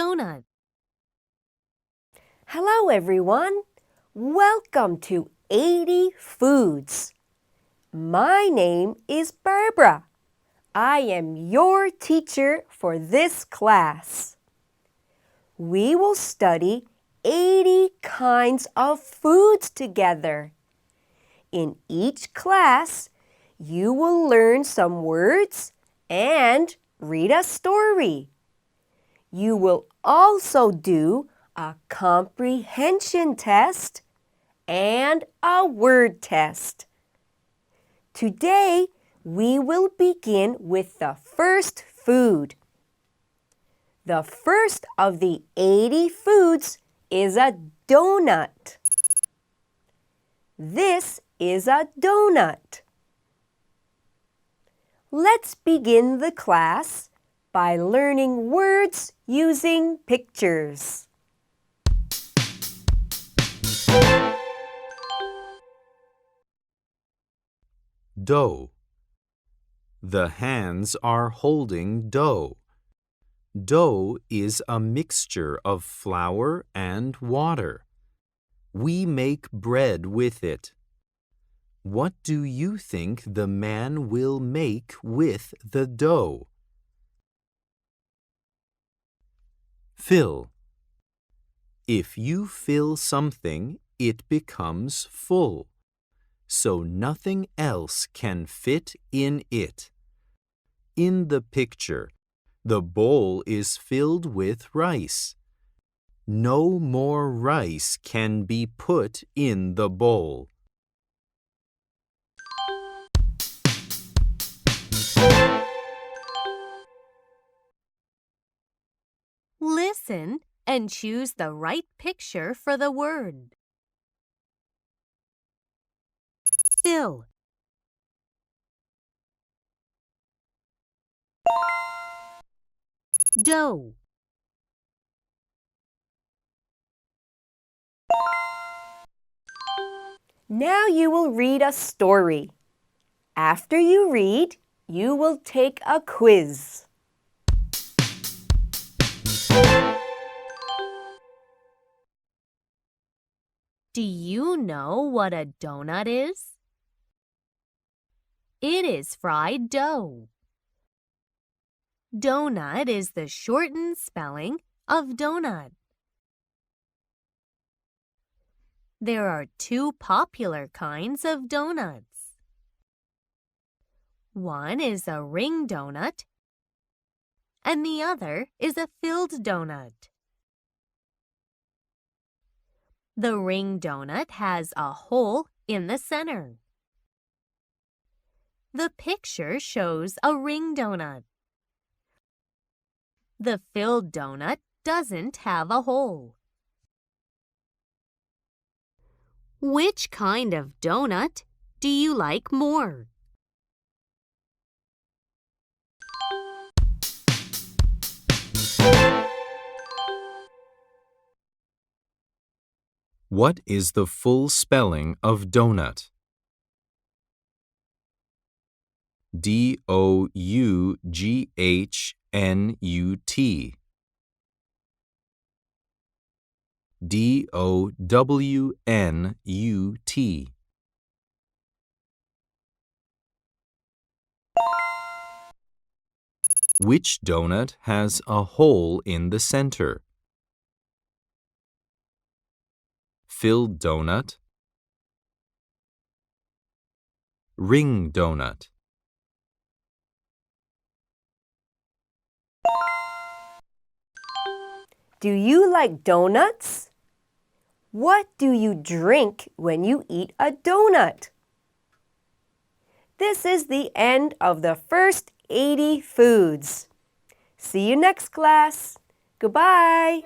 donut. Hello, everyone. Welcome to 80 Foods. My name is Barbara. I am your teacher for this class. We will study 80 kinds of foods together. In each class, you will learn some words and read a story. You will also do a comprehension test and a word test. Today, we will begin with the first food. The first of the 80 foods is a donut. This is a donut. Let's begin the class by learning words using pictures. Dough. The hands are holding dough. Dough is a mixture of flour and water. We make bread with it. What do you think the man will make with the dough? Fill. If you fill something, it becomes full, so nothing else can fit in it. In the picture, the bowl is filled with rice. No more rice can be put in the bowl. Listen and choose the right picture for the word. Fill. Dough. Now you will read a story. After you read, you will take a quiz. Do you know what a donut is? It is fried dough. Donut is the shortened spelling of donut. There are two popular kinds of donuts. One is a ring donut, and the other is a filled donut. The ring donut has a hole in the center. The picture shows a ring donut. The filled donut doesn't have a hole. Which kind of donut do you like more? What is the full spelling of donut? D-O-U-G-H-N-U-T. D-O-W-N-U-T. Which donut has a hole in the center? Filled donut, ring donut. Do you like donuts? What do you drink when you eat a donut? This is the end of the first 80 foods. See you next class. Goodbye.